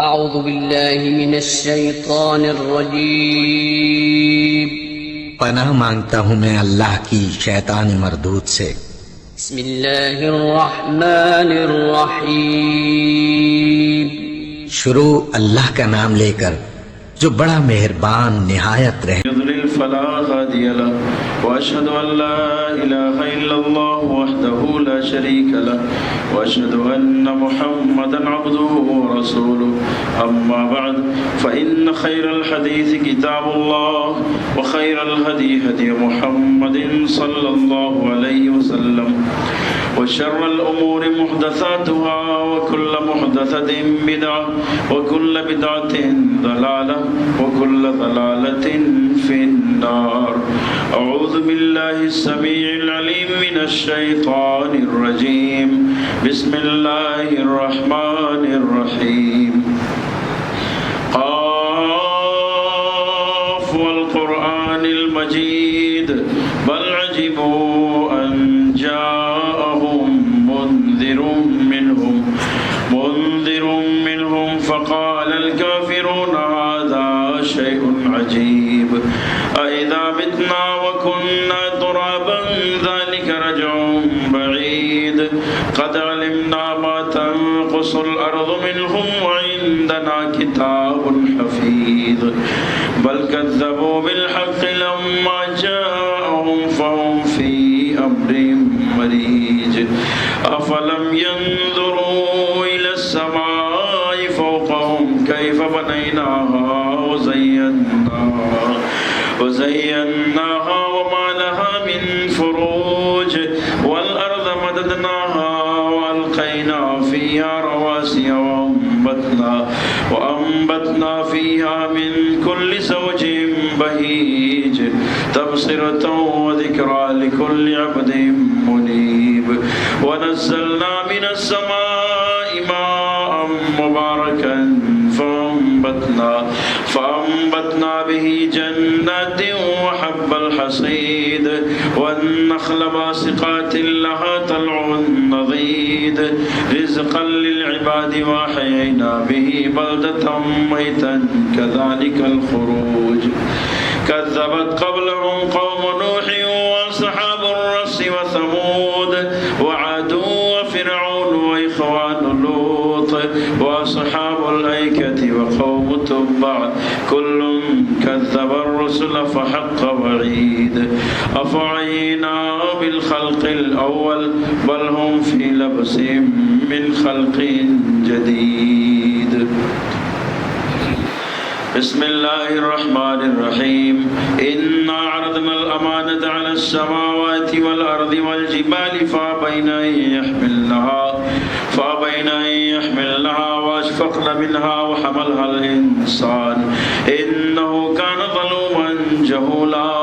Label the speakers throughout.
Speaker 1: اعوذ باللہ من الشیطان الرجیم
Speaker 2: پناہ مانگتا ہوں میں اللہ کی شیطان مردود سے۔
Speaker 1: بسم اللہ الرحمن الرحیم
Speaker 2: شروع اللہ کا نام لے کر جو بڑا مہربان نہایت رحم۔
Speaker 3: يضلل فلا هادي له واشهد ان لا اله الا الله وحده لا شريك له واشهد ان محمدا عبده ورسوله اما بعد فان خير الحديث كتاب الله وخير الهدي هدي محمد صلى الله عليه وسلم وشر الأمور محدثاتها وكل محدثة بدعة وكل بدعة ضلالة وكل ضلالة في النار أعوذ بالله السميع العليم من الشيطان الرجيم بسم الله الرحمن الرحيم قاف والقرآن المجيد بل عجبوا أن جاءهم منذر منهم فقال الكافرون هذا شيء عجيب أإذا متنا وكنا ترابا ذلك رجع بعيد قد علمنا ما تنقص الأرض منهم وعندنا كتاب حفيظ بل كذبوا بالحق لما جاءهم فهم في أمر مريج أفلم ينظروا إلى السماء فوقهم كيف بنيناها وزيناها وما لها من فروج والأرض مددناها وألقينا فيها رواسي وأنبتنا فيها من كل زوج بهيج تبصرة وذكرى لكل عبد منيب ونزلنا من السماء ماء مباركا فأنبتنا به جنات وحب الحصيد والنخل باسقات لها طلع نضيد رزقا للعباد وأحيينا به بلدة ميتا كذلك الخروج كذبت قبلهم قوم نوح وأصحاب الرس وثمود وعاد وفرعون وإخوان لوط وأصحاب الأيكة وقوم تبع كل كذب الرسل فحق وعيد أفعينا بالخلق الأول بل هم في لبس من خلق جديد بسم الله الرحمن الرحيم إنا عرضنا الأمانة على السماوات والأرض والجبال فأبين أن يحملنها وأشفقن منها وحملها الإنسان إنه كان ظلوما جهولا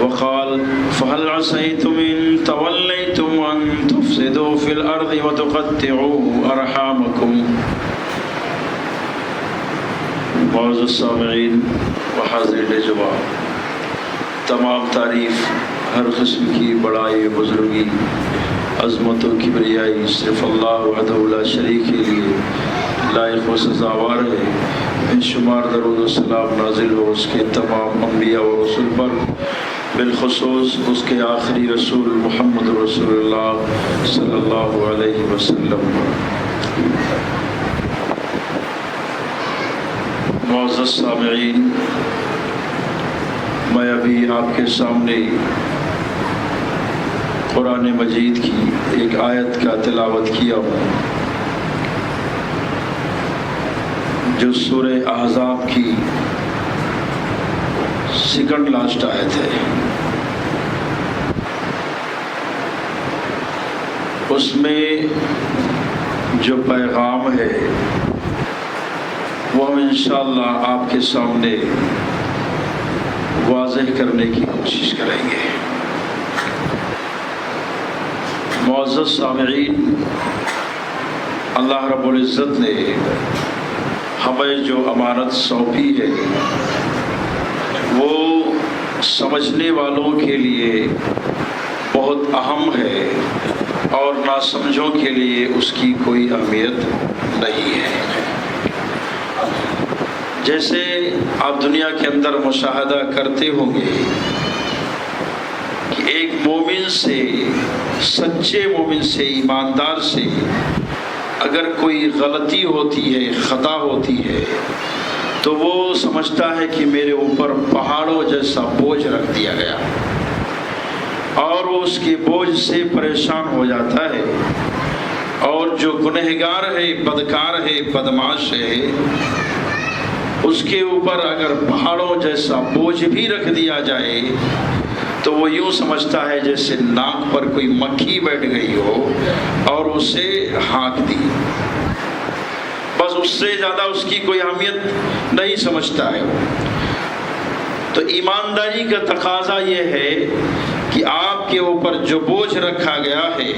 Speaker 3: وقال فهل عسيتم إن توليتم أن تفسدوا في الأرض وتقطعوا أرحامكم معزز سامعین وحاضرین جواب، تمام تعریف ہر قسم کی بڑائی بزرگی عظمت و کبریائی صرف اللہ وحدہ لا شریک کے لیے لائق و سزاوار ہے۔ بے شمار درود و سلام نازل ہو اس کے تمام انبیاء و رسول پر، بالخصوص اس کے آخری رسول محمد رسول اللہ صلی اللہ علیہ وسلم۔ معزز سامعین، میں ابھی آپ کے سامنے قرآن مجید کی ایک آیت کا تلاوت کیا ہوں جو سورہ احزاب کی سیکنڈ لاسٹ آیت ہے۔ اس میں جو پیغام ہے وہ ہم انشاءاللہ آپ کے سامنے واضح کرنے کی کوشش کریں گے۔ معزز سامعین، اللہ رب العزت نے ہمیں جو امانت سونپی ہے وہ سمجھنے والوں کے لیے بہت اہم ہے اور ناسمجھوں کے لیے اس کی کوئی اہمیت نہیں ہے۔ جیسے آپ دنیا کے اندر مشاہدہ کرتے ہوں گے کہ ایک مومن سے، سچے مومن سے، ایماندار سے اگر کوئی غلطی ہوتی ہے، خطا ہوتی ہے، تو وہ سمجھتا ہے کہ میرے اوپر پہاڑوں جیسا بوجھ رکھ دیا گیا، اور وہ اس کے بوجھ سے پریشان ہو جاتا ہے، اور جو گنہگار ہے، بدکار ہے، بدمعاش ہے، اس کے اوپر اگر پہاڑوں جیسا بوجھ بھی رکھ دیا جائے تو وہ یوں سمجھتا ہے جیسے ناک پر کوئی مکھی بیٹھ گئی ہو اور اسے ہانک دی، بس اس سے زیادہ اس کی کوئی اہمیت نہیں سمجھتا ہے۔ تو ایمانداری کا تقاضا یہ ہے کہ آپ کے اوپر جو بوجھ رکھا گیا ہے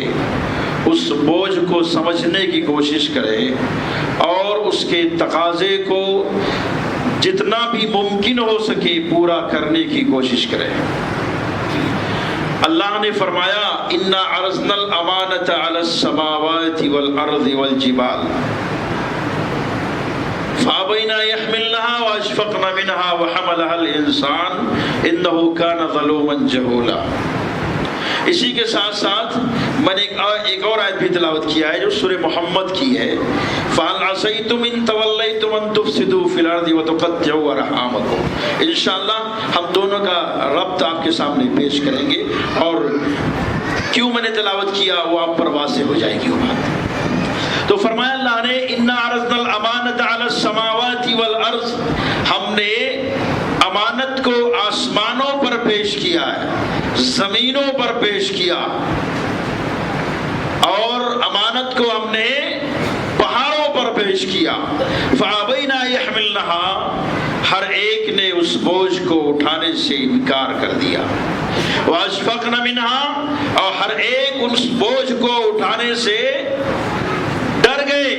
Speaker 3: اس بوجھ کو سمجھنے کی کوشش کرے اور اس کے تقاضے کو جتنا بھی ممکن ہو سکے پورا کرنے کی کوشش کرے۔ اللہ نے فرمایا اِنَّا عَرَضْنَا الْأَمَانَةَ عَلَى السَّمَاوَاتِ وَالْأَرْضِ وَالْجِبَالِ فَأَبَيْنَا يَحْمِلْنَهَا وَأَشْفَقْنَ مِنْهَا وَحَمَلَهَا الْإِنسَانُ إِنَّهُ كَانَ ظَلُومًا جَهُولًا۔ اسی کے ساتھ ساتھ میں نے ایک اور آیت بھی تلاوت کیا ہے جو سورہ محمد کی ہے، فَهَلْ عَصَيْتُمْ إِن تَوَلَّيْتُمْ أَن تُفْسِدُوا فِي الْأَرْضِ وَتُقَطِّعُوا أَرْحَامَكُمْ۔ انشاءاللہ ہم دونوں کا ربط آپ کے سامنے پیش کریں گے، اور کیوں میں نے تلاوت کیا وہ آپ پر واضح ہو جائے گی وہ بات۔ تو فرمایا اللہ نے اِنَّا عَرَضْنَا الْأَمَانَةَ عَلَى السَّمَاوَاتِ وَالْأَرْضِ، ہم نے امانت کو آسمانوں پر پیش کیا ہے، زمینوں پر پیش کیا، اور امانت کو ہم نے پہاڑوں پر پیش کیا۔ فَأَبَيْنَا يَحْمِلْنَهَا، ہر ایک نے اس بوجھ کو اٹھانے سے انکار کر دیا، وَأَشْفَقْنَ مِنْهَا، اور ہر ایک اس بوجھ کو اٹھانے سے ڈر گئے۔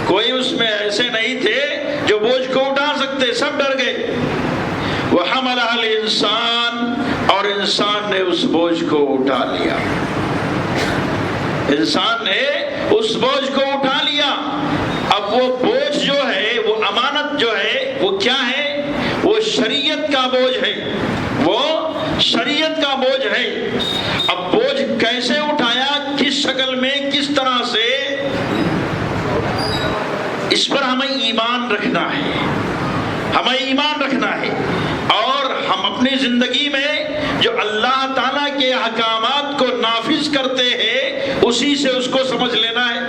Speaker 3: کوئی اس میں ایسے نہیں تھے جو بوجھ کو اٹھا سکتے، سب ڈر گئے۔ وَحَمَلَهَا الْإِنسَانُ، اور انسان نے اس بوجھ کو اٹھا لیا، انسان نے اس بوجھ کو اٹھا لیا۔ اب وہ بوجھ جو ہے، وہ امانت جو ہے، وہ کیا ہے؟ وہ شریعت کا بوجھ ہے، وہ شریعت کا بوجھ ہے۔ اب بوجھ کیسے اٹھایا، کس شکل میں، کس طرح سے، اس پر ہمیں ایمان رکھنا ہے، ہمیں ایمان رکھنا ہے، اور ہم اپنی زندگی میں جو اللہ تعالیٰ کے احکامات کو نافذ کرتے ہیں اسی سے اس کو سمجھ لینا ہے۔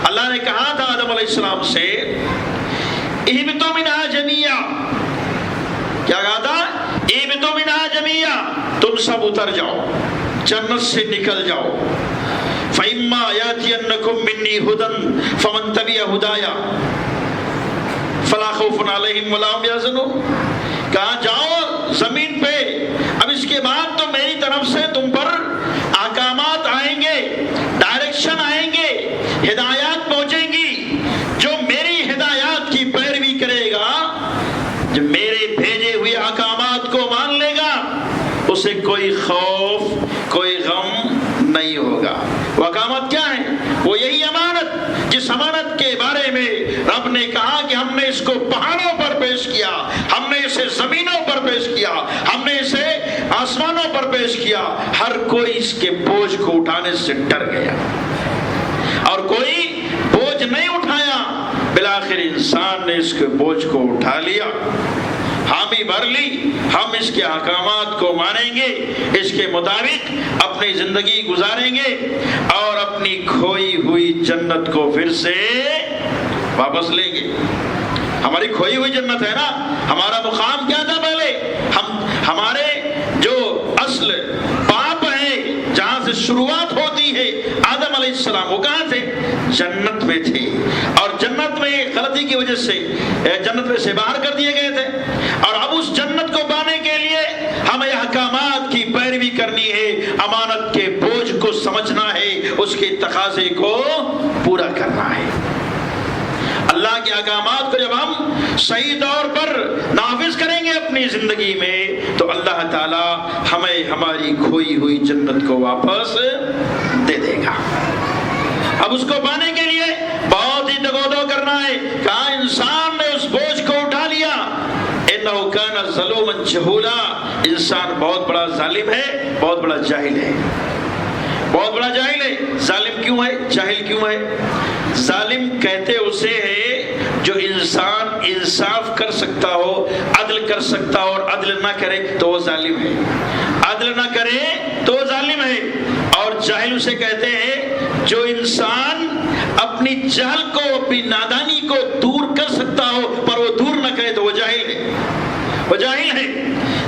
Speaker 3: اللہ نے کہا تھا آدم علیہ السلام سے اہبطوا منہا جمیعا، کیا کہا تھا؟ اہبطوا منہا جمیعا، تم سب اتر جاؤ، جنت سے نکل جاؤ۔ فَإِمَّا يَأْتِيَنَّكُم مِّنِّي هُدًى فَمَن تَبِعَ هُدَايَ فَلَا خَوْفٌ عَلَيْهِمْ وَلَا هُمْ يَحْزَنُونَ۔ کہا جاؤ زمین پہ، اب اس کے بعد تو میری طرف سے تم پر احکامات آئیں گے، ڈائریکشن آئیں گے، ہدایات پہنچیں گی۔ جو میری ہدایات کی پیروی کرے گا، جو میرے بھیجے ہوئے احکامات کو مان لے گا، اسے کوئی خوف، کوئی غم نہیں ہوگا۔ وہ احکامات کیا ہیں؟ وہ یہی امانت، جس امانت کے بارے میں رب نے کہا کہ ہم نے اس کو پہاڑوں پر پیش کیا، ہم نے اسے زمینوں پر پیش کیا، ہم نے اسے آسمانوں پر پیش کیا۔ ہر کوئی اس کے بوجھ کو اٹھانے سے ڈر گیا اور کوئی بوجھ نہیں اٹھایا۔ بالآخر انسان نے اس کے بوجھ کو اٹھا لیا، حامی بھر لی، ہم اس کے احکامات کو مانیں گے، اس کے مطابق اپنی زندگی گزاریں گے، اور اپنی کھوئی ہوئی جنت کو پھر سے واپس لیں گے۔ ہماری کھوئی ہوئی جنت ہے نا، ہمارا مقام کیا تھا پہلے؟ ہمارے جو اصل باپ ہیں، جہاں سے شروعات ہوتی ہے، آدم علیہ السلام، وہ کہاں تھے؟ جنت میں تھے، اور جنت میں غلطی کی وجہ سے جنت میں سے باہر کر دیے گئے تھے، اور اب اس جنت کو پانے کے لیے ہمیں احکامات کی پیروی کرنی ہے، امانت کے بوجھ کو سمجھنا ہے، اس کے تقاضے کو پورا کرنا ہے۔ اللہ کے احکامات کو جب ہم صحیح طور پر نافذ کریں گے اپنی زندگی میں، تو اللہ تعالی ہمیں ہماری کھوئی ہوئی جنت کو واپس دے دے گا۔ اب اس کو پانے کے لیے بہت ہی دگودو کرنا ہے۔ کہا انسان نے اس بوجھ کو اٹھا ظلوما جہولا، انسان بہت بڑا ظالم ہے، بہت بڑا جاہل ہے، بہت بڑا جاہل ہے۔ ظالم کیوں ہے؟ جاہل کیوں ہے؟ ظالم کہتے اسے ہے جو انسان انصاف کر سکتا ہو، عدل کر سکتا ہو اور عدل نہ کرے تو وہ ظالم ہے، عدل نہ کرے تو وہ ظالم ہے۔ اور جاہل اسے کہتے ہیں جو انسان اپنی جہل کو، اپنی نادانی کو دور کر سکتا ہو پر وہ دور نہ کرے تو وہ جاہل ہے، وہ جاہل ہے۔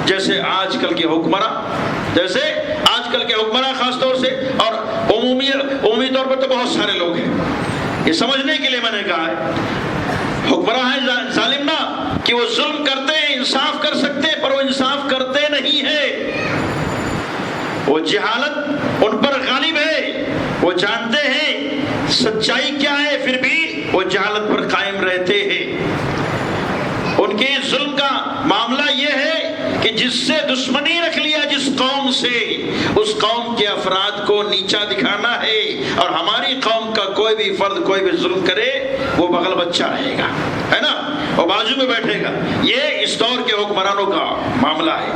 Speaker 3: جیسے آج کل کے حکمراں، جیسے آج کل کے حکمراں خاص طور سے، اور عمومی طور پر تو بہت سارے لوگ ہیں، یہ سمجھنے کے لیے میں نے کہا ہے حکمراں ہیں ظالم نہ کہ وہ ظلم کرتے ہیں، انصاف کر سکتے ہیں پر وہ انصاف کرتے نہیں ہیں، وہ جہالت ان پر غالب ہے، وہ جانتے ہیں سچائی کیا ہے پھر بھی وہ جہالت پر قائم رہتے ہیں۔ ان کے ظلم کا معاملہ یہ ہے کہ جس سے دشمنی رکھ لیا جس قوم سے، اس قوم کے افراد کو نیچا دکھانا ہے، اور ہماری قوم کا کوئی بھی فرد کوئی بھی ظلم کرے وہ بغل بچہ رہے گا، ہے نا، وہ بازو میں بیٹھے گا۔ یہ اس دور کے حکمرانوں کا معاملہ ہے۔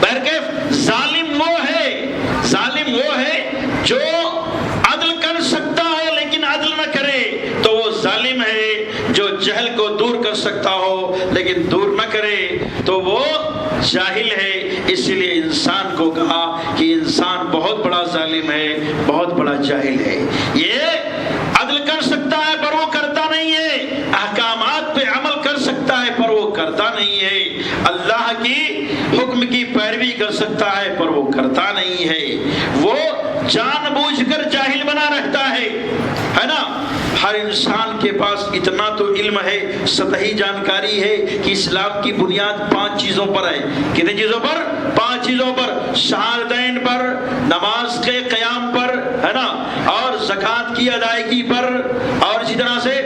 Speaker 3: بہرکیف ظالم وہ ہے جو عدل کر سکتا ہے لیکن عدل نہ کرے تو وہ ظالم ہے، جو جہل کو دور کر سکتا ہو لیکن دور نہ کرے تو وہ جاہل ہے۔ اس لیے انسان کو کہا کہ انسان بہت بڑا ظالم ہے، بہت بڑا جاہل ہے۔ یہ عدل کر سکتا ہے پر وہ کرتا نہیں ہے، احکامات پہ عمل کر سکتا ہے پر وہ کرتا نہیں ہے، اللہ کی حکم کی پیروی کر سکتا ہے پر وہ کرتا نہیں ہے، وہ جان بوجھ کر جاہل بنا رہتا ہے نا۔ ہر انسان کے پاس اتنا تو علم ہے، سطحی جانکاری ہے کہ اسلام کی بنیاد 5 چیزوں پر ہے۔ کتنی چیزوں پر؟ 5 چیزوں پر، شہادتین پر، نماز کے قیام پر، ہے نا، اور زکوٰۃ کی ادائیگی پر، اور اسی طرح سے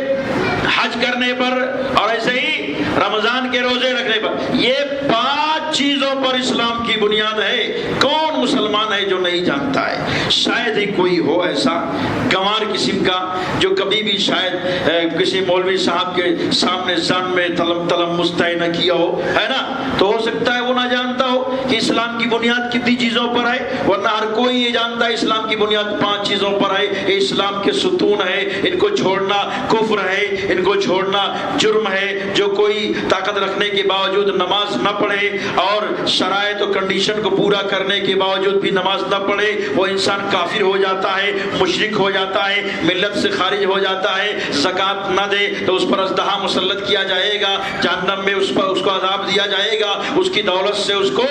Speaker 3: حج کرنے پر، اور ایسے ہی رمضان کے روزے رکھنے پر۔ یہ 5 چیزوں پر اسلام کی بنیاد ہے۔ کون مسلمان ہے جو نہیں جانتا ہے؟ شاید ہی کوئی ہو ایسا گنوار قسم کا جو کبھی بھی شاید کسی مولوی صاحب کے سامنے ذہن میں تلم مستعی نہ کیا ہو، ہے نا، تو ہو سکتا ہے وہ نہ جانتا ہو کہ اسلام کی بنیاد کتنی چیزوں پر ہے، ورنہ ہر کوئی یہ جانتا ہے اسلام کی بنیاد 5 چیزوں پر ہے۔ یہ اسلام کے ستون ہے، ان کو چھوڑنا کفر ہے، ان کو چھوڑنا جرم ہے۔ جو کوئی طاقت رکھنے کے باوجود نماز نہ پڑھے اور شرائط و کنڈیشن کو پورا کرنے کے باوجود بھی نماز نہ پڑھے، وہ انسان کافر ہو جاتا ہے، مشرک ہو جاتا ہے، ملت سے خارج ہو جاتا ہے۔ زکوٰۃ نہ دے تو اس پر ازدہا مسلط کیا جائے گا، جہنم میں اس کو عذاب دیا جائے گا، اس کی دولت سے اس کو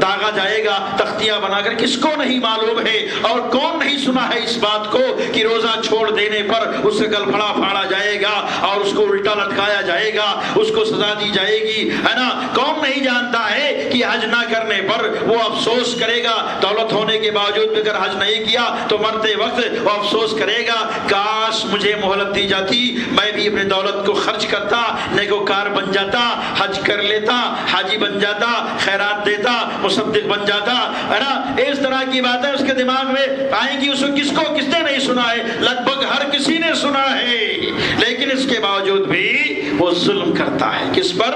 Speaker 3: داغا جائے گا تختیاں بنا کر۔ کس کو نہیں معلوم ہے اور کون نہیں سنا ہے اس بات کو کہ روزہ چھوڑ دینے پر اس سے گل پھاڑا جائے گا اور اس کو الٹا لٹکایا جائے گا، اس کو سزا دی جائے گی، ہے نا۔ کون نہیں جانتا ہے کہ حج نہ کرنے پر وہ افسوس کرے گا، دولت ہونے کے باوجود بھی اگر حج نہیں کیا تو مرتے وقت وہ افسوس کرے گا، کاش مجھے مہلت دی جاتی، میں بھی اپنی دولت کو خرچ کرتا، نیکوکار بن جاتا، حج کر لیتا، حاجی بن جاتا، خیرات دیتا، مصدق بن جاتا، ہے نا۔ اس طرح کی باتیں اس کے دماغ میں آئیں گی۔ اس کو کس نے نہیں سنا ہے؟ لگ بھگ ہر کسی نے سنا ہے، لیکن اس کے باوجود بھی وہ ظلم کرتا ہے۔ کس پر؟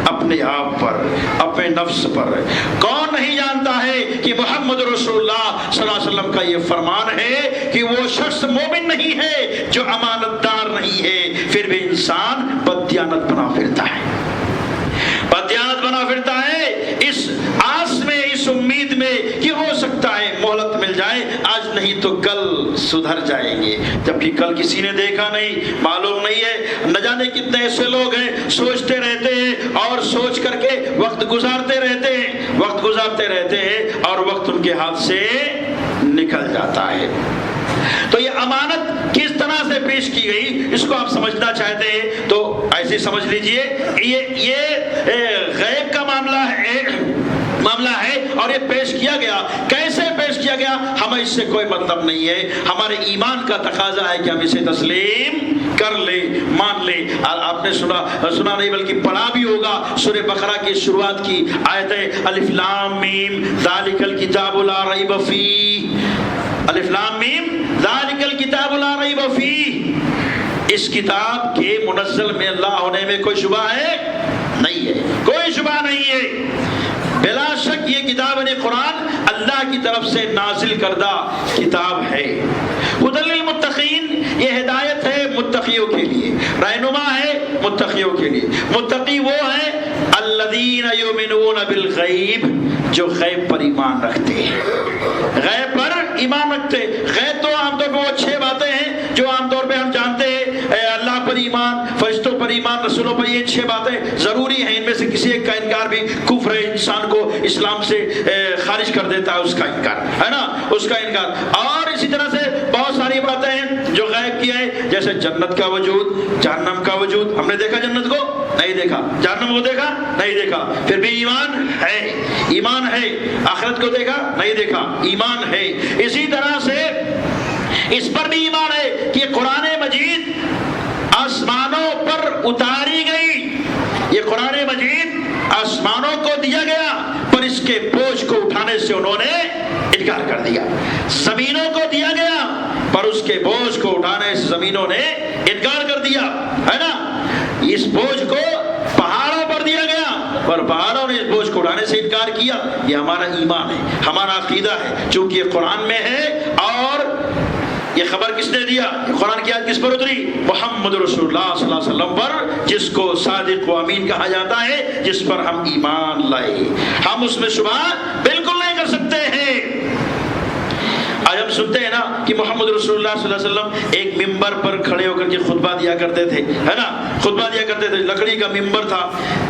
Speaker 3: اپنے آپ پر، اپنے نفس پر۔ کون نہیں جانتا ہے کہ محمد رسول اللہ صلی اللہ علیہ وسلم کا یہ فرمان ہے کہ وہ شخص مومن نہیں ہے جو امانت دار نہیں ہے، پھر بھی انسان بددیانت بنا پھرتا ہے، بددیانت بنا پھرتا ہے، اس آس میں، اس امید میں کہ ہو سکتا ہے مہلت مل جائے، آج نہیں تو کل سدھر جائیں گے، جبکہ کل کسی نے دیکھا نہیں، معلوم نہیں ہے۔ نہ جانے کتنے ایسے لوگ ہیں سوچتے رہتے ہیں اور سوچ کر کے وقت گزارتے رہتے ہیں اور وقت ان کے ہاتھ سے نکل جاتا ہے۔ تو یہ امانت کس طرح سے پیش کی گئی، اس کو آپ سمجھنا چاہتے ہیں تو ایسے سمجھ لیجئے، یہ غیب کا معاملہ ہے اور یہ پیش کیا گیا۔ کیسے پیش کیا گیا ہمیں اس سے کوئی مطلب نہیں ہے، ہمارے ایمان کا تقاضا ہے کہ ہم اسے تسلیم کر لیں، مان لیں۔ آپ نے سنا نہیں بلکہ پڑھا بھی ہوگا سورہ بقرہ کی شروعات کی آیتیں، الف لام میم ذالک الکتاب لا ریب فیہ، الف لام میم ذالک الکتاب لا ریب فیہ، اس کتاب کے منزل میں اللہ ہونے میں کوئی شبہ ہے نہیں ہے، کوئی شبہ نہیں ہے، بلا شک یہ کتاب قرآن اللہ کی طرف سے نازل کردہ کتاب ہے۔ ہدی للمتقین، یہ ہدایت ہے متقیوں کے لیے، رہنما ہے متقیوں کے لیے۔ متقی وہ ہیں الذین یؤمنون بالغیب، جو غیب پر ایمان رکھتے ہیں، غیب پر ایمان رکھتے ہیں۔ غیب تو عام طور پر وہ اچھے باتیں ہیں جو عام طور پہ ہم جانتے ہیں، اللہ پر ایمان، فرشتوں پر ایمان، رسولوں پر، یہ اچھے باتیں ضروری ہیں، ان میں سے کسی ایک کا انکار بھی کفر ہے، انسان کو اسلام سے خارج کر دیتا ہے، اس کا انکار ہے نا، اس کا انکار۔ اور اسی طرح سے بہت ساری باتیں ہیں جو غیب کی ہیں، جیسے جنت کا وجود، جہنم کا وجود۔ ہم نے دیکھا جنت کو؟ نہیں دیکھا۔ جہنم کو دیکھا؟ نہیں دیکھا، پھر بھی ایمان ہے، ایمان ہے۔ آخرت کو دیکھا؟ نہیں دیکھا، ایمان ہے۔ اسی طرح سے اس پر بھی ایمان ہے کہ قرآن مجید آسمانوں پر اتاری گئی، یہ قرآن مجید آسمانوں کو دیا گیا، پر اس کے بوجھ کو اٹھانے سے انہوں نے انکار کر دیا۔ زمینوں کو دیا گیا، پر اس کے بوجھ کو اٹھانے سے زمینوں نے انکار کر دیا، ہے نا۔ اس بوجھ کو پہاڑوں پر دیا گیا، پر پہاڑوں نے اس بوجھ کو اٹھانے سے انکار کیا۔ یہ ہمارا ایمان ہے، ہمارا عقیدہ ہے، چونکہ یہ قرآن میں ہے۔ اور یہ خبر کس نے دیا؟ یہ قرآن کی آیت کس پر اتری؟ محمد رسول اللہ صلی اللہ علیہ وسلم پر، جس کو صادق و امین کہا جاتا ہے، جس پر ہم ایمان لائے۔ ہم اس میں شبہ بالکل نہیں کر سکتے ہیں۔ آج ہم سنتے ہیں نا کہ محمد رسول اللہ صلی اللہ علیہ وسلم ایک ممبر پر کھڑے ہو کر کے خطبہ دیا کرتے تھے، ہے نا، خطبہ دیا کرتے تھے، لکڑی کا ممبر تھا۔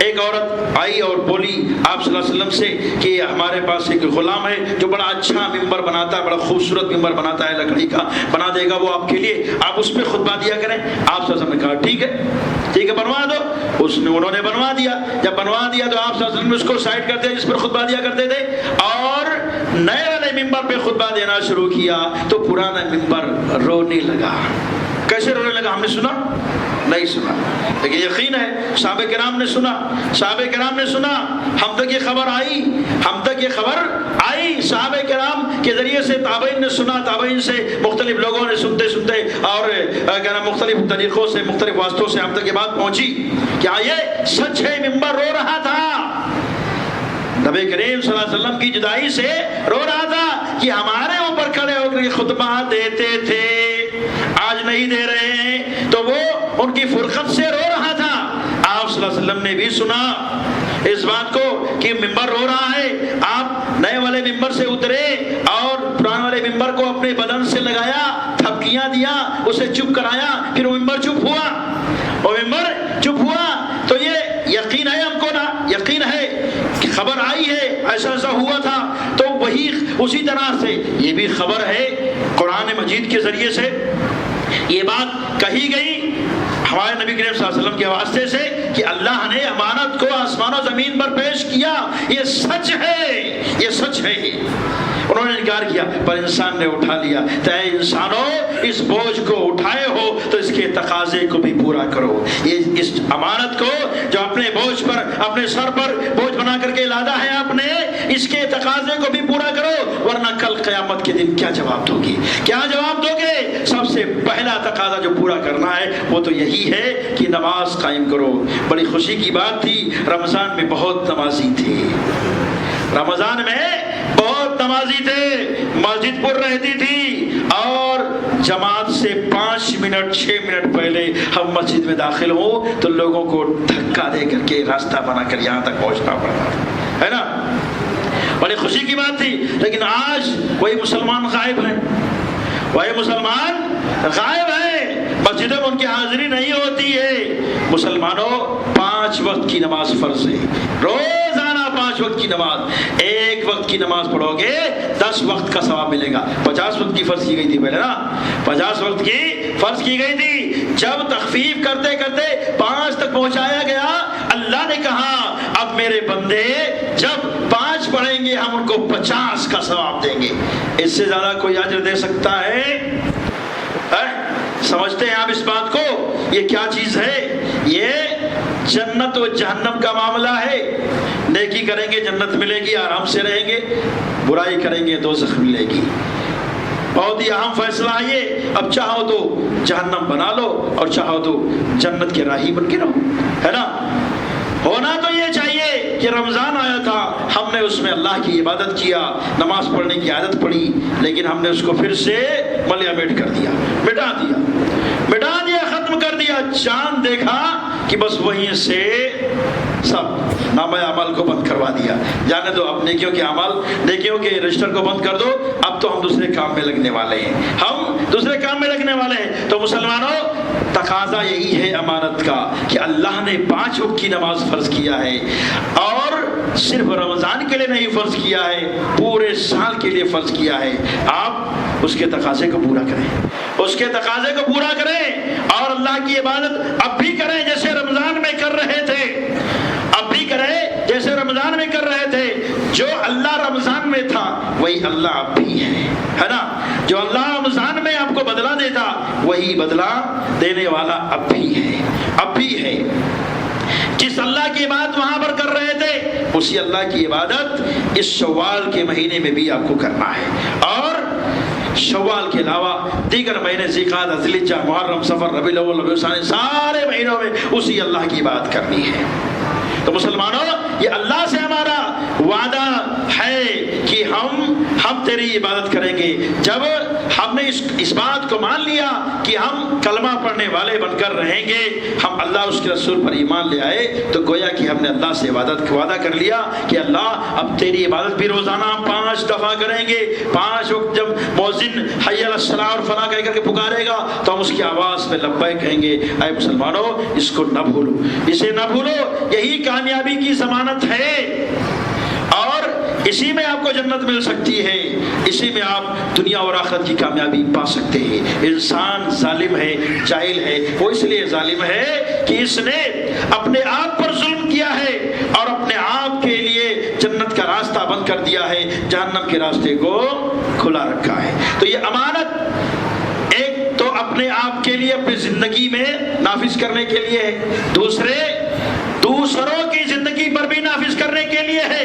Speaker 3: ایک عورت آئی اور بولی آپ صلی اللہ علیہ وسلم سے کہ ہمارے پاس ایک غلام ہے جو بڑا اچھا ممبر بناتا ہے، بڑا خوبصورت ممبر بناتا ہے، لکڑی کا بنا دے گا وہ آپ کے لیے، آپ اس پہ خطبہ دیا کریں۔ آپ صلی اللہ علیہ وسلم نے کہا ٹھیک ہے، ٹھیک ہے، بنوا دو۔ انہوں نے بنوا دیا۔ جب بنوا دیا تو آپ صلی اللہ علیہ وسلم نے اس کو سائڈ کر دیا جس پر خطبہ دیا کرتے تھے، اور نئے والے ممبر پہ خطبہ دینا شروع کیا تو پرانا ممبر رونے لگا۔ کیسے رونے لگا؟ ہم نے سنا نہیں سنا، لیکن یقین ہے صحابہ کرام نے سنا، صحابہ کرام نے سنا، ہم تک یہ خبر آئی، ہم تک یہ خبر آئی، صحابہ کرام کے ذریعے سے تابعین نے سنا، تابعین سے مختلف لوگوں نے سنتے سنتے اور مختلف طریقوں سے، مختلف واسطوں سے ہم تک یہ بات پہنچی کہ یہ سچ ہے، ممبر رو رہا تھا، نبی کریم صلی اللہ علیہ وسلم کی جدائی سے رو رہا تھا کہ ہمارے اوپر کھڑے ہو کر خطبہ دیتے تھے، آج نہیں دے رہے ہیں، تو وہ ان کی فرقت سے رو رہا تھا۔ آپ صلی اللہ علیہ وسلم نے بھی سنا اس بات کو کہ ممبر رو رہا ہے، آپ نئے والے ممبر سے اترے اور پرانے والے ممبر کو اپنے بدن سے لگایا، تھپکیاں دیا، اسے چپ کرایا، پھر وہ ممبر چپ ہوا، وہ ممبر چپ ہوا۔ تو یہ یقین ہے ہم کو نا، یقین ہے کہ خبر آئی ہے، ایسا ایسا ہوا تھا، تو وہی اسی طرح سے یہ بھی خبر ہے قرآن مجید کے ذریعے سے یہ بات کہی گئی ہمارے نبی کریم صلی اللہ علیہ وسلم کے واسطے سے کہ اللہ نے امانت کو آسمان و زمین پر پیش کیا، یہ سچ ہے، یہ سچ ہے۔ انہوں نے انکار کیا، پر انسان نے اٹھا لیا۔ تو اے انسانوں، اس بوجھ کو اٹھائے ہو تو اس کے تقاضے کو بھی پورا کرو۔ یہ اس امانت کو جو اپنے بوجھ پر، اپنے سر پر بوجھ بنا کر کے لادا ہے آپ نے، اس کے تقاضے کو بھی پورا کرو، ورنہ کل قیامت کے دن کیا جواب دو گے؟ کیا جواب دو گے؟ سب سے پہلا تقاضا جو پورا کرنا ہے وہ تو یہی ہے کہ نماز قائم کرو۔ بڑی خوشی کی بات تھی، رمضان میں بہت نمازی تھے، رمضان میں بہت نمازی تھے، مسجد پر رہتی تھی، اور جماعت سے 5 منٹ 6 منٹ پہلے ہم مسجد میں داخل ہوں تو لوگوں کو دھکا دے کر کے راستہ بنا کر یہاں تک پہنچنا پڑتا ہے نا۔ بڑی خوشی کی بات تھی، لیکن آج وہی مسلمان غائب ہیں، وہی مسلمان غائب ہیں، مسجدوں میں ان کی حاضری نہیں ہوتی ہے۔ مسلمانوں، 5 وقت کی نماز فرض ہے، روزانہ 5 وقت کی نماز، ایک وقت کی نماز پڑھو گے 10 وقت کا ثواب ملے گا۔ 50 وقت کی فرض کی گئی تھی پہلے نا، 50 وقت کی فرض کی گئی تھی، جب تخفیف کرتے کرتے 5 تک پہنچایا گیا، اللہ نے کہا اب میرے بندے جب 5 پڑھیں گے ہم ان کو 50 کا ثواب دیں گے۔ اس سے زیادہ کوئی اجر دے سکتا ہے؟ سمجھتے ہیں آپ اس بات کو؟ یہ کیا چیز ہے؟ یہ جنت و جہنم کا معاملہ ہے۔ نیکی کریں گے جنت ملے گی، آرام سے رہیں گے، برائی کریں گے دوزخ ملے گی۔ بہت ہی اہم فیصلہ ہے یہ۔ اب چاہو تو جہنم بنا لو اور چاہو تو جنت کے راہی بن کے رہو، ہے نا۔ ہونا تو یہ چاہیے کہ رمضان آیا تھا، ہم نے اس میں اللہ کی عبادت کیا، نماز پڑھنے کی عادت پڑی، لیکن ہم نے اس کو پھر سے ملیا میٹ کر دیا، مٹا دیا، ختم کر دیا۔ چاند دیکھا کہ بس وہیں سے سب نامہ عمل کو بند کروا دیا، جانے دو، اب نیکیوں کے عمل، نیکیوں کے رجسٹر کو بند کر دو، اب تو ہم دوسرے کام میں لگنے والے ہیں، تو مسلمانوں تقاضا یہی ہے امانت کا کہ اللہ نے 5 وقت کی نماز فرض کیا ہے، اور صرف رمضان کے لیے نہیں فرض کیا ہے، پورے سال کے لیے فرض کیا ہے۔ آپ اس کے تقاضے کو پورا کریں، اور اللہ کی عبادت اب بھی کریں جیسے رمضان میں کر رہے تھے، جو اللہ رمضان میں تھا وہی اللہ اب بھی ہے نا، جو اللہ رمضان میں آپ کو بدلہ دیتا وہی بدلہ دینے والا اب بھی ہے۔ جس اللہ کی عبادت وہاں پر کر رہے تھے، اسی اللہ کی عبادت اس شوال کے مہینے میں بھی آپ کو کرنا ہے، اور شوال کے علاوہ دیگر مہینے ذی-القعدہ، ذی-الحجہ، محرم، صفر، ربیع الاول، ربیع الثانی، سارے مہینوں میں اسی اللہ کی عبادت کرنی ہے۔ تو مسلمانوں، یہ اللہ سے ہمارا وعدہ ہے کہ ہم تیری عبادت کریں گے۔ جب ہم نے اس بات کو مان لیا کہ ہم کلمہ پڑھنے والے بن کر رہیں گے، ہم اللہ اس کے رسول پر ایمان لے آئے، تو گویا کہ ہم نے اللہ سے عبادت کا وعدہ کر لیا کہ اللہ اب تیری عبادت بھی روزانہ 5 دفعہ کریں گے۔ 5 وقت جب مؤذن حی علی الصلاۃ اور فلاں کہہ کر کے پکارے گا تو ہم اس کی آواز میں لبیک کہیں گے۔ اے مسلمانوں، اس کو نہ بھولو، اسے نہ بھولو، یہی کامیابی کی ضمانت ہے، اور اسی میں آپ کو جنت مل سکتی ہے، اسی میں آپ دنیا اور آخرت کی کامیابی پا سکتے ہیں۔ انسان ظالم ہے، جاہل ہے، وہ اس لیے ظالم ہے کہ اس نے اپنے آپ پر ظلم کیا ہے اور اپنے آپ کے لیے جنت کا راستہ بند کر دیا ہے، جہنم کے راستے کو کھلا رکھا ہے۔ تو یہ امانت ایک تو اپنے آپ کے لیے، اپنی زندگی میں نافذ کرنے کے لیے ہے، دوسروں کی زندگی پر بھی نافذ کرنے کے لیے ہے۔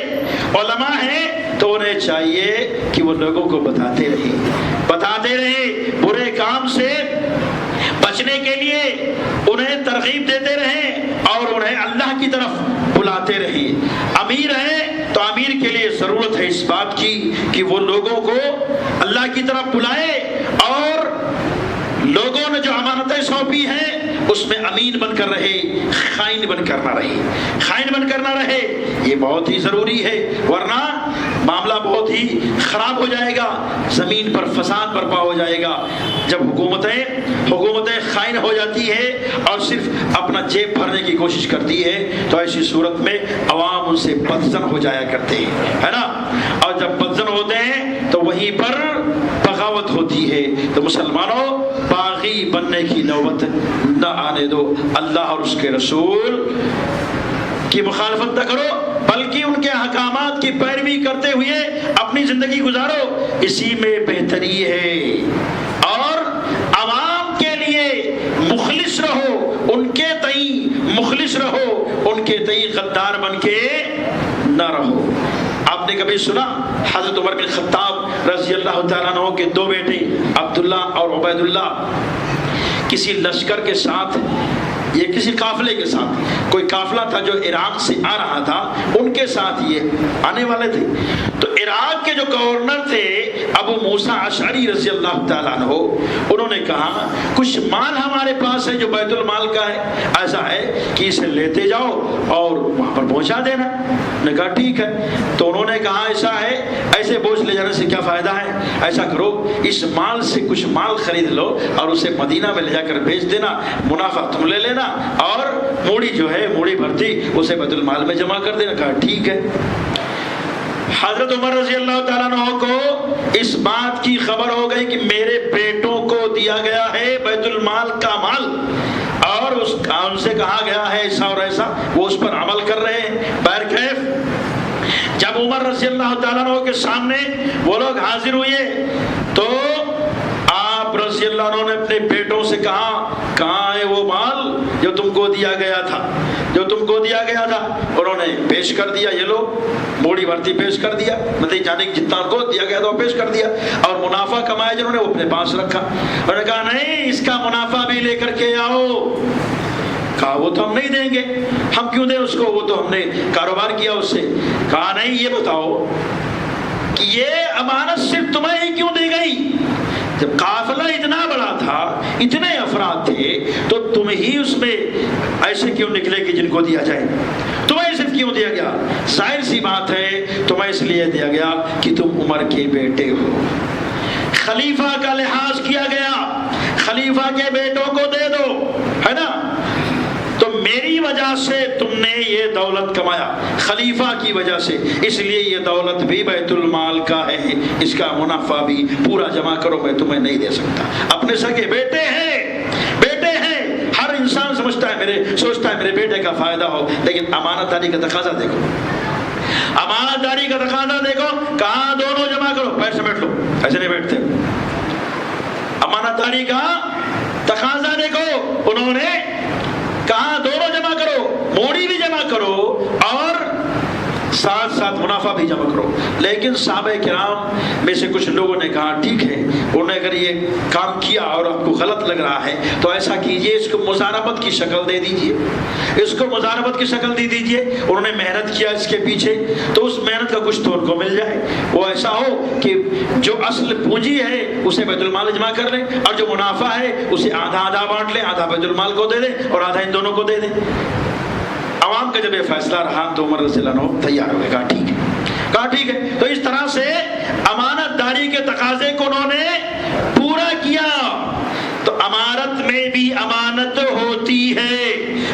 Speaker 3: علماء ہیں تو انہیں چاہیے کہ وہ لوگوں کو بتاتے رہیں، برے کام سے بچنے کے لیے انہیں ترغیب دیتے رہیں اور انہیں اللہ کی طرف بلاتے رہیں۔ امیر ہیں تو امیر کے لیے ضرورت ہے اس بات کی کہ وہ لوگوں کو اللہ کی طرف بلائے، اور لوگوں نے جو امانتیں سونپی ہیں اس میں امین بن کر رہے، خائن بن کر نہ رہے۔ یہ بہت ہی ضروری ہے، ورنہ معاملہ بہت ہی خراب ہو جائے گا، زمین پر فساد برپا ہو جائے گا۔ جب حکومتیں خائن ہو جاتی ہے اور صرف اپنا جیب بھرنے کی کوشش کرتی ہے، تو ایسی صورت میں عوام ان سے بدظن ہو جایا کرتے ہیں، ہے نا، اور جب بدظن ہوتے ہیں تو وہیں پر بغاوت ہوتی ہے۔ تو مسلمانوں، باغی بننے کی نوبت نہ آنے دو، اللہ اور اس کے رسول کی مخالفت نہ کرو، بلکہ ان کے احکامات کی پیروی کرتے ہوئے اپنی زندگی گزارو، اسی میں بہتری ہے۔ اور عوام کے لیے مخلص رہو، ان کے تئیں مخلص رہو، ان کے تئیں غدار بن کے نہ رہو۔ آپ نے کبھی سنا حضرت عمر بن خطاب رضی اللہ تعالیٰ عنہ کے 2 بیٹے عبداللہ اور عبید اللہ کسی لشکر کے ساتھ، یہ کسی قافلے کے ساتھ، کوئی قافلہ تھا جو عراق سے آ رہا تھا، ان کے ساتھ یہ آنے والے تھے۔ تو عراق کے جو گورنر تھے ابو موسیٰ اشعری رضی اللہ تعالیٰ عنہ، انہوں نے کہا کچھ مال ہمارے پاس ہے جو بیت المال کا ہے، ایسا ہے کہ اسے لیتے جاؤ اور وہاں پر پہنچا دینا۔ نے کہا ٹھیک ہے۔ تو انہوں نے کہا ایسا ہے، ایسے بوجھ لے جانے سے کیا فائدہ ہے، ایسا کرو اس مال سے کچھ مال خرید لو اور اسے مدینہ میں لے جا کر بیچ دینا، منافع تم لے لینا، اور موڑی جو ہے موڑی بھرتی اسے بیت المال میں جمع کر دینا۔ کہا ٹھیک ہے۔ حضرت عمر رضی اللہ تعالیٰ عنہ کو اس بات کی خبر ہو گئی کہ میرے بیٹوں کو دیا گیا ہے بیت المال کا مال، اور ان سے کہا گیا ہے ایسا اور ایسا، وہ اس پر عمل کر رہے ہیں۔ بہرکیف جب عمر رضی اللہ تعالیٰ عنہ کے سامنے وہ لوگ حاضر ہوئے تو آپ رضی اللہ عنہ نے اپنے بیٹوں سے کہا کہاں ہے وہ مال جو تم کو دیا گیا تھا، انہوں نے پیش کر دیا، یہ لو موڑی بھرتی پیش کر دیا، مطلب جانے جتنا ان کو دیا گیا تھا وہ پیش کر دیا، اور منافع کمایا جنہوں نے وہ اپنے پاس رکھا۔ انہوں نے کہا نہیں، اس کا منافع بھی لے کر کے آؤ، کہا وہ تو ہم نہیں دیں گے، ہم کیوں دیں اس کو، وہ تو ہم نے کاروبار کیا اس سے۔ کہا نہیں، یہ بتاؤ کہ یہ امانت صرف تمہیں ہی کیوں دی گئی؟ جب قافلہ اتنا بڑا تھا، اتنے افراد تھے، تو تم ہی اس میں ایسے کیوں نکلے کہ جن کو دیا جائے؟ تمہیں صرف کیوں دیا گیا؟ ظاہر سی بات ہے تمہیں اس لیے دیا گیا کہ تم عمر کے بیٹے ہو، خلیفہ کا لحاظ کیا گیا، خلیفہ کے بیٹوں کو دے دو، ہے نا؟ تو میری وجہ سے تم نے یہ دولت کمایا، خلیفہ کی وجہ سے، اس لیے یہ دولت بھی بیت المال کا ہے، اس کا منافع بھی پورا جمع کرو، میں تمہیں نہیں دے سکتا۔ اپنے سگے بیٹے ہیں، بیٹے ہیں، ہر انسان سوچتا ہے میرے بیٹے کا فائدہ ہو، لیکن امانت داری کا تقاضا دیکھو، امانت داری کا تقاضا دیکھو، کہاں دونوں جمع کرو، پیر سے بیٹھ لو، ایسے نہیں بیٹھتے۔ امانت داری کا تقاضا دیکھو، انہوں نے کہاں دونوں جمع کرو، موڑی بھی جمع کرو اور ساتھ ساتھ منافع بھی جمع کرو۔ لیکن صحابہ کرام میں سے کچھ لوگوں نے کہا ٹھیک ہے، انہوں نے اگر یہ کام کیا اور آپ کو غلط لگ رہا ہے تو ایسا کیجئے، اس کو مزاربت کی شکل دے دیجئے، اس کو مزاربت کی شکل دے دیجئے۔ انہوں نے محنت کیا اس کے پیچھے، تو اس محنت کا کچھ تو ان کو مل جائے، وہ ایسا ہو کہ جو اصل پونجی ہے اسے بیت المال جمع کر لیں، اور جو منافع ہے اسے آدھا آدھا بانٹ لیں، آدھا بیت المال کو دے دیں اور آدھا ان دونوں کو دے دیں۔ عوام کا جب یہ فیصلہ رہا تو عمر رضی اللہ عنہ تیار ہو گئے، کہا ٹھیک ہے، کہا ٹھیک ہے۔ تو اس طرح سے امانت داری کے تقاضے کو انہوں نے پورا کیا۔ تو امانت میں بھی امانت ہوتی ہے،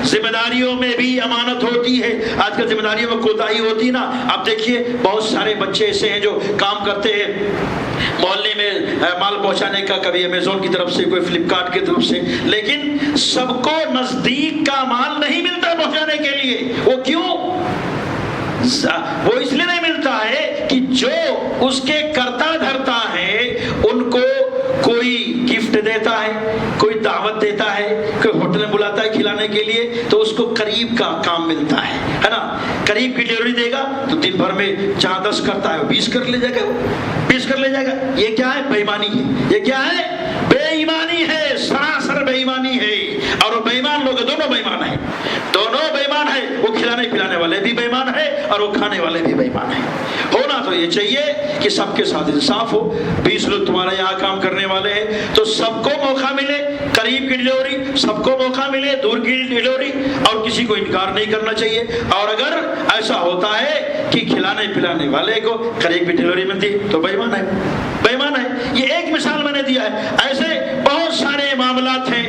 Speaker 3: ذمہ داریوں میں بھی امانت ہوتی ہے۔ آج کل ذمہ داریوں میں کوتاہی ہوتی ہے نا، اب دیکھیے بہت سارے بچے ایسے ہیں جو کام کرتے ہیں محلے میں مال پہنچانے کا، کبھی امیزون کی طرف سے، کوئی فلپ کارٹ کی طرف سے، لیکن سب کو نزدیک کا مال نہیں ملتا پہنچانے کے لیے۔ وہ کیوں؟ وہ اس لیے نہیں ملتا ہے کہ جو اس کے کرتا دھرتا ہے ان کو کوئی گفٹ دیتا ہے، کوئی دعوت دیتا ہے، کوئی ہوٹل میں بلاتا ہے کھلانے کے لیے، تو اس کو قریب کا کام ملتا ہے نا۔ قریب کی ڈلیوری دے گا تو دن بھر میں جہاں 10 کرتا ہے 20 کر لے جائے گا، 20 کر لے جائے گا۔ یہ کیا ہے؟ بے ایمانی ہے۔ یہ کیا ہے؟ بے ایمانی ہے، سراسر بے ایمانی ہے۔ اور وہ بے ایمان لوگ دونوں بے ایمان ہیں، دونوں بے ایمان ہیں، وہ کھلانے پلانے والے بھی بے ایمان ہیں اور وہ کھانے والے بھی بے ایمان ہیں۔ ہونا تو یہ چاہیے کہ سب کے ساتھ انصاف ہو۔ 20 لوگ تمہارے یہاں کام کرنے والے ہیں تو سب کو موقع ملے، قریب کی ڈلیوری سب کو موقع ملے، دور کی ڈلیوری، اور کسی کو انکار نہیں کرنا چاہیے۔ اور اگر ایسا ہوتا ہے کہ کھلانے پلانے والے کو قریب کی ڈلیوری ملتی تو بے ایمان ہے، بے ایمان ہے۔ یہ ایک مثال میں نے دیا ہے، ایسے بہت سارے معاملات ہیں،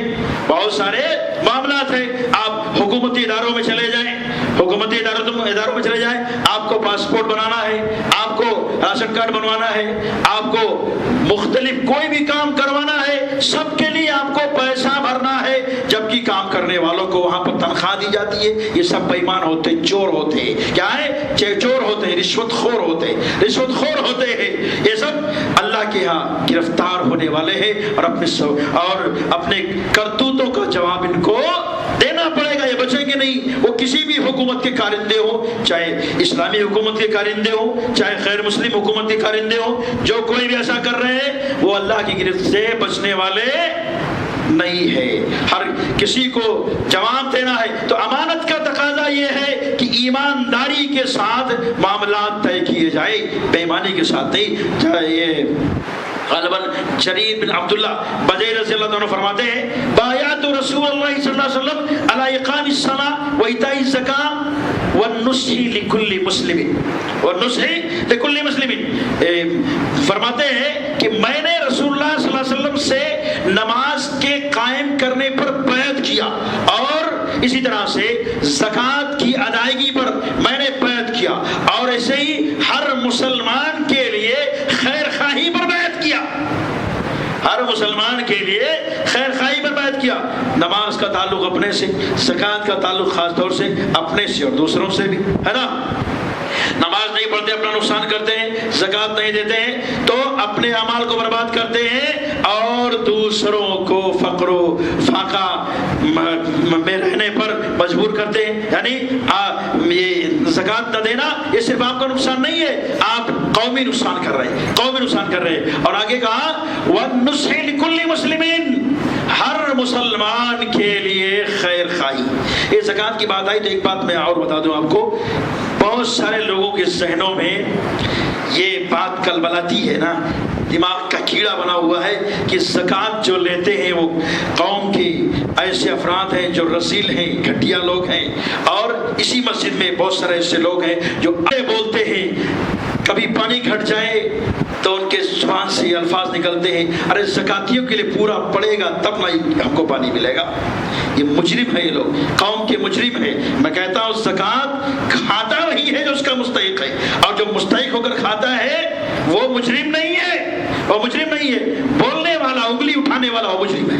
Speaker 3: بہت سارے معاملات ہیں۔ آپ حکومتی اداروں میں چلے جائیں، حکومتی اداروں میں چلے جائیں، آپ کو پاسپورٹ بنانا ہے، آپ کو راشن کارڈ بنوانا ہے، آپ کو مختلف کوئی بھی کام کروانا ہے، سب کے لیے آپ کو پیسہ بھرنا ہے، جبکہ کام کرنے والوں کو وہاں پر تنخواہ دی جاتی ہے۔ یہ سب بے ایمان ہوتے ہیں، چور ہوتے ہیں، کیا ہے؟ چور ہوتے ہیں، رشوت خور ہوتے ہیں، رشوت خور ہوتے ہیں۔ یہ سب اللہ کے ہاں گرفتار ہونے والے ہیں، اور اپنے کرتوتوں کا جواب ان کو دینا پڑے گا، یہ بچیں گے نہیں۔ وہ کسی بھی حکومت کے کارندے ہوں، چاہے اسلامی حکومت کے کارندے ہوں، چاہے غیر مسلم حکومت کے کارندے ہوں، جو کوئی بھی ایسا کر رہے ہیں وہ اللہ کی گرفت سے بچنے والے نہیں ہے۔ ہر کسی کو جواب دینا ہے۔ تو امانت کا تقاضا یہ ہے کہ ایمانداری کے ساتھ معاملات طے کیے جائے، بے ایمانی کے ساتھ نہیں۔ یہ غالباً جریر بن عبداللہ بجلی رضی اللہ عنہ فرماتے ہیں، بایعت رسول اللہ صلی اللہ علیہ وسلم علی اقام الصلاۃ و ایتاء الزکاۃ والنصح لکل مسلم، والنصح لکل مسلم۔ فرماتے ہیں کہ میں نے رسول اللہ صلی اللہ علیہ وسلم سے نماز کے قائم کرنے پر بیعت کیا، اور اسی طرح سے زکوٰۃ کی ادائیگی پر میں نے بیعت کیا، اور ایسے ہی ہر مسلمان کے لیے خیر خواہی پر بیعت کیا، ہر مسلمان کے لیے خیر خواہی پر بیعت کیا۔ نماز کا تعلق اپنے سے، زکوٰۃ کا تعلق خاص طور سے اپنے سے اور دوسروں سے بھی، ہے نا۔ نماز نہیں پڑھتے اپنا نقصان کرتے ہیں، زکوٰۃ نہیں دیتے ہیں تو اپنے اعمال کو برباد کرتے ہیں، اور دوسروں کو فقر و فاقہ میں رہنے پر مجبور کرتے ہیں۔ یعنی یہ زکوٰۃ نہ دینا یہ صرف آپ کا نقصان نہیں ہے، آپ قومی نقصان کر رہے ہیں، قومی نقصان کر رہے ہیں۔ اور آگے کہا وَالنُّصْحِ لِكُلِّ مُسْلِمٍ، ہر مسلمان کے لیے خیر خواہی. یہ زکوٰۃ کی بات آئی تو ایک بات میں اور بتا دوں آپ کو. بہت سارے لوگوں کے ذہنوں میں یہ بات کلبلاتی ہے نا, دماغ کا کیڑا بنا ہوا ہے کہ زکوٰۃ جو لیتے ہیں وہ قوم کے ایسے افراد ہیں جو رذیل ہیں, گھٹیا لوگ ہیں. اور اسی مسجد میں بہت سارے ایسے لوگ ہیں جو بولتے ہیں, کبھی پانی گھٹ جائے تو ان کے زبان سے یہ الفاظ نکلتے ہیں, ارے زکاتیوں کے لیے پورا پڑے گا تب نہ ہم کو پانی ملے گا. یہ مجرم ہے, یہ لوگ قوم کے مجرم ہیں. میں کہتا ہوں زکات کھاتا وہی ہے جو اس کا مستحق ہے, اور جو مستحق ہو کر کھاتا ہے وہ مجرم نہیں ہے, وہ مجرم نہیں ہے. بولنے والا, انگلی اٹھانے والا وہ مجرم ہے,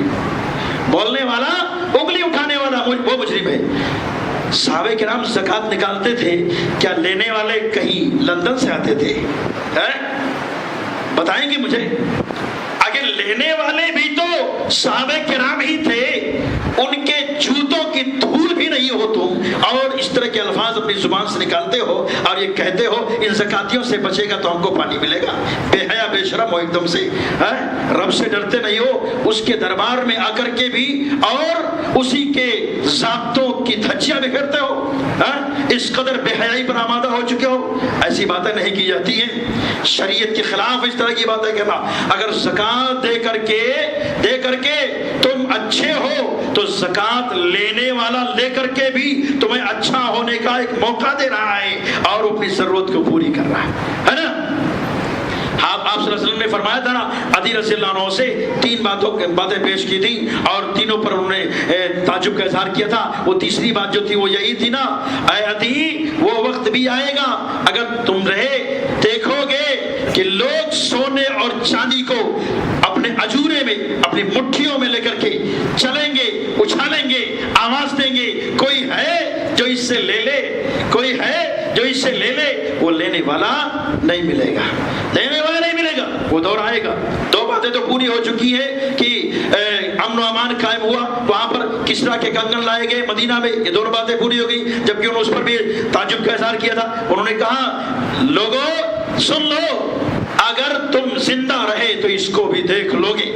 Speaker 3: بولنے والا, انگلی اٹھانے والا وہ مجرم ہے. صحابہ کرام زکات نکالتے تھے, کیا لینے والے کہیں لندن سے آتے تھے؟ بتائیں گے مجھے. اگر لینے والے بھی تو صحابہ کرام ہی تھے, ان کے جوتوں کی دھول بھی نہیں ہو تم, اور اس طرح کے الفاظ اپنی زبان سے نکالتے ہو اور یہ کہتے ہو ان زکاتیوں سے بچے گا تو ہم کو پانی ملے گا. بے حیا بے شرم ہو ایک دم سے, رب سے ڈرتے نہیں ہو, اس کے دربار میں آ کر کے بھی اور اسی کے ضابطوں کی دھجیاں بکھیرتے ہو, اس قدر بے حیائی پر آمادہ ہو چکے ہو. ایسی باتیں نہیں کی جاتی ہیں, شریعت کے خلاف اس طرح کی باتیں کہنا. اگر زکات دے کر کے تم اچھے ہو تو زکات لینے والا لے کر کے بھی تمہیں اچھا ہونے کا ایک موقع دے رہا ہے اور اپنی ضرورت کو پوری کر رہا ہے نا. آپ صلی اللہ علیہ وسلم نے فرمایا تھا نا, عدی رضی اللہ عنہ سے 3 باتیں پیش کی تھی اور تینوں پر انہوں نے تعجب کا اظہار کیا تھا. وہ تیسری بات جو تھی وہ یہی تھی نا, اے عدی وہ وقت بھی آئے گا اگر تم رہے دیکھو گے کہ لوگ سونے اور چاندی کو اپنے اجورے میں, اپنی مٹھیوں میں لے کر کے چلیں گے, اچھالیں گے, آواز دیں گے, کوئی ہے جو اس سے لے لے, کوئی ہے جو اس سے لے لے. وہ لینے والا نہیں ملے گا, لینے والا نہیں ملے گا. وہ دور آئے گا. 2 باتیں تو پوری ہو چکی ہیں کہ امن و امان قائم ہوا, وہاں پر کسرا کے کنگن لائے گئے مدینہ میں, یہ 2 باتیں پوری ہو گئی. جبکہ انہوں نے اس پر بھی تعجب کا اظہار کیا تھا. انہوں نے کہا لوگوں سن لو, اگر تم زندہ رہے تو اس کو بھی دیکھ لو گے,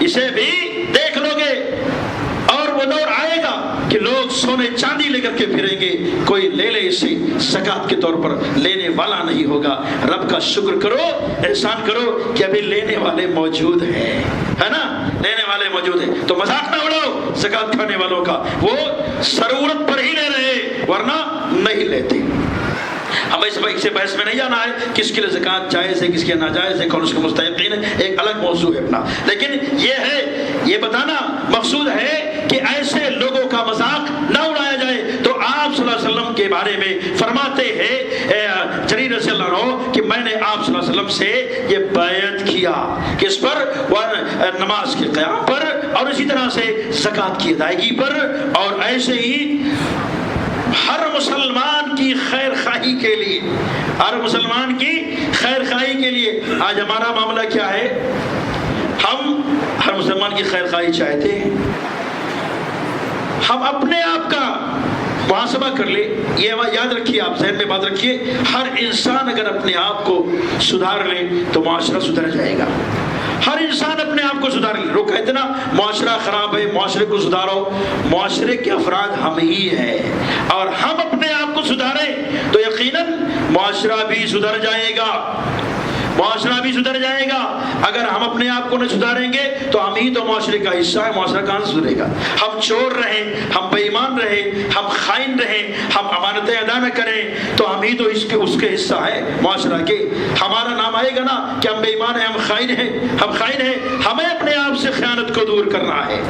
Speaker 3: اسے بھی دیکھ لو گے. اور وہ دور آئے گا کہ لوگ سونے چاندی لے کر کے پھریں گے, کوئی لے لے اسے زکات کے طور پر, لینے والا نہیں ہوگا. رب کا شکر کرو, احسان کرو کہ ابھی لینے والے موجود ہیں, ہے نا, لینے والے موجود ہیں. تو مذاق نہ اڑاؤ زکات کھانے والوں کا, وہ ضرورت پر ہی لے رہے ورنہ نہیں لیتے. اب اس بحث میں نہیں جانا ہے کس کے لیے زکات جائز ہے کس کے ناجائز ہے, کون اس کے مستحقین ہے, ایک الگ موضوع ہے اپنا. لیکن یہ بتانا مقصود ہے کہ ایسے لوگوں کا مذاق نہ اڑایا جائے. تو آپ صلی اللہ علیہ وسلم کے بارے میں فرماتے ہیں جریر رضی اللہ عنہ کہ میں نے آپ صلی اللہ علیہ وسلم سے یہ بیعت کیا, کس پر؟ نماز کے قیام پر, اور اسی طرح سے زکات کی ادائیگی پر, اور ایسے ہی ہر مسلمان کی خیر خواہی کے لیے, ہر مسلمان کی خیر خواہی کے لیے. آج ہمارا معاملہ کیا ہے, ہم ہر مسلمان کی خیر خواہی چاہتے ہیں. ہم اپنے آپ کا محاسبہ کر لیں. یہ یاد رکھیے, آپ ذہن میں بات رکھیے, ہر انسان اگر اپنے آپ کو سدھار لے تو معاشرہ سدھر جائے گا. ہر انسان اپنے آپ کو سدھار لے. لوگ کہتے نا معاشرہ خراب ہے, معاشرے کو سدھارو. معاشرے کے افراد ہم ہی ہیں, اور ہم اپنے آپ کو سدھاریں تو یقیناً معاشرہ بھی سدھر جائے گا, معاشرہ بھی سدھر جائے گا. اگر ہم اپنے آپ کو نہ سدھاریں گے تو ہم ہی تو معاشرے کا حصہ ہے, معاشرہ کہاں سے سدھرے گا؟ ہم چور رہیں, ہم بے ایمان رہیں, ہم خائن رہیں, ہم امانتیں ادا نہ کریں تو ہم ہی تو اس کے حصہ ہیں معاشرہ کے. ہمارا نام آئے گا نا کہ ہم بے ایمان ہیں, ہم خائن ہیں, ہم خائن ہیں. ہمیں اپنے آپ سے خیانت کو دور کرنا ہے,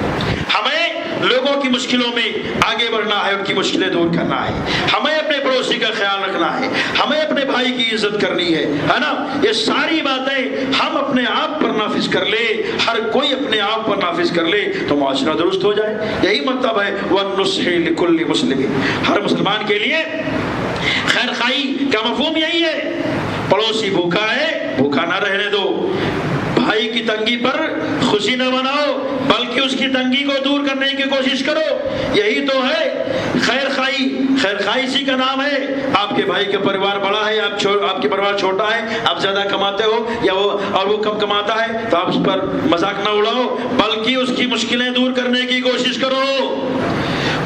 Speaker 3: ہمیں لوگوں کی مشکلوں میں آگے بڑھنا ہے, ان کی مشکلیں دور کرنا ہے, ہمیں اپنے پڑوسی کا خیال رکھنا ہے, ہمیں اپنے بھائی کی عزت کرنی ہے نا. یہ ساری باتیں ہم اپنے آپ پر نافذ کر لے, ہر کوئی اپنے آپ پر نافذ کر لے تو معاشرہ درست ہو جائے. یہی مطلب ہے وَالنُّصْحِ لِكُلِّ مُسْلِمٍ, ہر مسلمان کے لیے خیر خواہی کا مفہوم یہی ہے. پڑوسی بھوکا ہے, بھوکا نہ رہنے دو. بھائی کی تنگی پر خوشی نہ بناؤ بلکہ اس کی تنگی کو دور کرنے کی کوشش کرو. یہی تو ہے خیر خواہی. خیر خواہی اسی کا نام ہے. آپ کے بھائی کا پریوار بڑا ہے, آپ کے پریوار چھوٹا ہے, آپ زیادہ کماتے ہو یا وہ کم کماتا ہے, تو آپ اس پر مذاق نہ اڑاؤ, بلکہ اس کی مشکلیں دور کرنے کی کوشش کرو.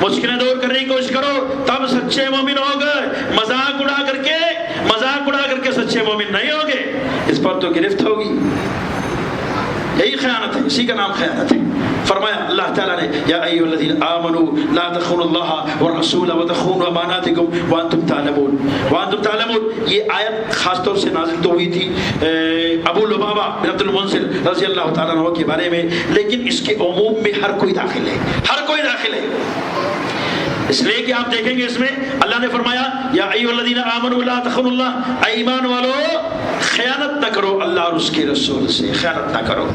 Speaker 3: مشکلیں دور کرنے کی کوشش کرو, تب سچے مومن ہو گئے. مذاق اڑا کر کے سچے مومن نہیں ہوگے, اس پر تو گرفت ہوگی. یہی خیانت ہے, اسی کا نام خیانت ہے. فرمایا اللہ تعالیٰ نے یا ایھا الذین آمنوا لا تخونوا اللہ والرسول وتخونوا اماناتکم وانتم تعلمون. یہ آیت خاص طور سے نازل تو ہوئی تھی ابو لبابہ بن عبد المنذر رضی اللہ تعالیٰ عنہ کے بارے میں, لیکن اس کے عموم میں ہر کوئی داخل ہے, ہر کوئی داخل ہے. اس لیے کہ آپ دیکھیں گے اس میں اللہ نے فرمایا یا ایھا الذین آمنوا لا تخونوا اللہ, ایمان والو خیانت نہ کرو اللہ اور اس کے رسول سے, خیانت نہ کرو.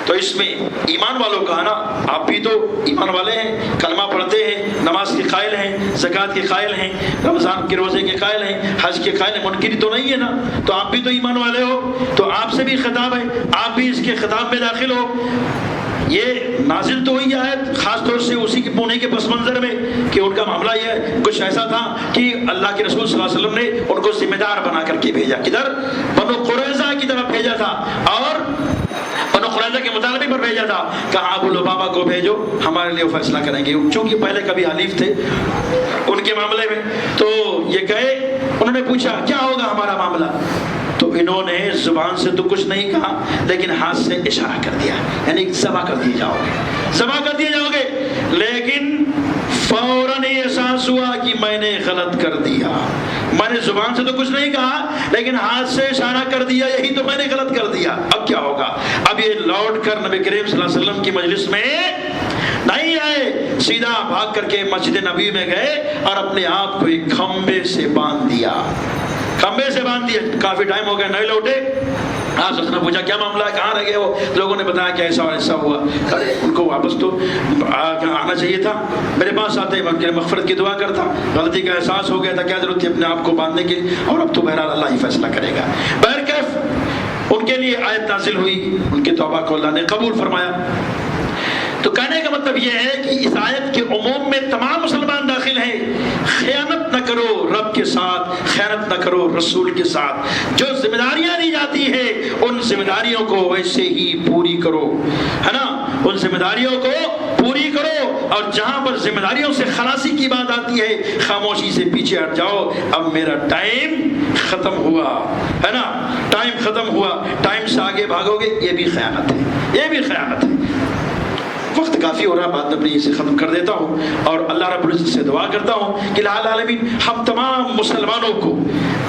Speaker 3: تو اس میں ایمان والوں کا نا, آپ بھی تو ایمان والے ہیں, کلمہ پڑھتے ہیں, نماز کے قائل ہیں, زکوٰۃ کے قائل ہیں, رمضان کے روزے کے قائل ہیں, حج کے قائل ہیں, منکر تو نہیں ہے نا, تو آپ بھی تو ایمان والے ہو, تو آپ سے بھی خطاب ہے, آپ بھی اس کے خطاب میں داخل ہو. یہ نازل تو ہوئی آیت خاص طور سے اسی کے پونے کے پس منظر میں کہ ان کا معاملہ یہ کچھ ایسا تھا کہ اللہ کے رسول صلی اللہ علیہ وسلم نے ان کو ذمہ دار بنا کر کے بھیجا, کدھر بنو قریظہ کی طرف بھیجا تھا, اور بنو قریظہ کے مطالبے پر بھیجا تھا. کہا ابو لبابہ کو بھیجو, ہمارے لیے وہ فیصلہ کریں گے, چونکہ پہلے کبھی حلیف تھے ان کے معاملے میں. تو یہ گئے, انہوں نے پوچھا کیا ہوگا ہمارا معاملہ, تو انہوں نے زبان سے تو کچھ نہیں کہا, لیکن ہاتھ سے اشارہ کر دیا, یعنی ذبح کر دیے جاؤ گے. لیکن فوراً احساس ہوا کہ میں نے غلط کر دیا, میں نے زبان سے تو کچھ نہیں کہا لیکن ہاتھ سے اشارہ کر دیا, یہی تو میں نے غلط کر دیا. اب کیا ہوگا؟ اب یہ لوٹ کر نبی کریم صلی اللہ علیہ وسلم کی مجلس میں نہیں آئے, سیدھا بھاگ کر کے مسجد نبی میں گئے اور اپنے آپ کو ایک کھمبے سے باندھ دیا. کافی ٹائم ہو گیا نہیں لوٹے. آپ نے پوچھا کیا معاملہ ہے, کہاں رہ گئے وہ؟ لوگوں نے بتایا کہ ایسا اور ایسا ہوا. ان کو واپس تو آنا چاہیے تھا, میرے پاس آتے میں ان کے مغفرت کی دعا کرتا, غلطی کا احساس ہو گیا تھا, کیا ضرورت تھی اپنے آپ کو باندھنے کی, اور اب تو بہرحال اللہ ہی فیصلہ کرے گا. بہرکیف ان کے لیے آیت نازل ہوئی, ان کی توبہ کو اللہ نے قبول فرمایا. تو کہنے کا مطلب یہ ہے کہ اس آیت کے عموم میں تمام مسلمان داخل ہیں. خیانت نہ کرو رب کے ساتھ, خیانت نہ کرو رسول کے ساتھ. جو ذمہ داریاں دی جاتی ہیں ان ذمہ داریوں کو ویسے ہی پوری کرو, ہے نا, ان ذمہ داریوں کو پوری کرو. اور جہاں پر ذمہ داریوں سے خلاصی کی بات آتی ہے خاموشی سے پیچھے ہٹ جاؤ, اب میرا ٹائم ختم ہوا, ہے نا, ٹائم ختم ہوا, ٹائم سے آگے بھاگو گے, یہ بھی خیانت ہے, یہ بھی خیانت ہے. وقت کافی ہو رہا, بات میں اپنی اسے ختم کر دیتا ہوں اور اللہ رب العزت سے دعا کرتا ہوں کہ الہ العالمین ہم تمام مسلمانوں کو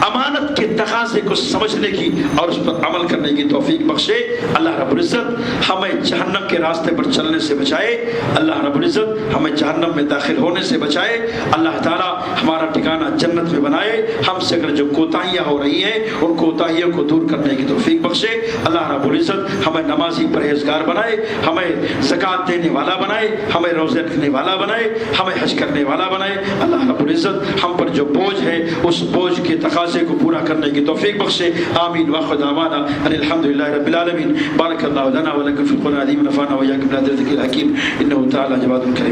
Speaker 3: امانت کے تقاضے کو سمجھنے کی اور اس پر عمل کرنے کی توفیق بخشے. اللہ رب العزت ہمیں جہنم کے راستے پر چلنے سے بچائے, اللہ رب العزت ہمیں جہنم میں داخل ہونے سے بچائے. اللہ تعالی ہمارا ٹھکانہ جنت میں بنائے. ہم سے اگر جو کوتاہیاں ہو رہی ہیں ان کوتاہیوں کو دور کرنے کی توفیق بخشے. اللہ رب العزت ہمیں نمازی پرہیزگار بنائے, ہمیں زکوٰۃ دینے والا بنائے, ہمیں روزے رکھنے والا بنائے, ہمیں حج کرنے والا بنائے. اللہ رب العزت ہم پر جو بوجھ ہے اس بوجھ کے تقاضے کو پورا کرنے کی توفیق بخشے. آمین. واخر دعوانا ان الحمدللہ رب العالمین. بارک اللہ لنا ولکم فی القرآن العظیم ونفعنا وإياکم بالآیات والذکر الحکیم انہ تعالی جواد کریم.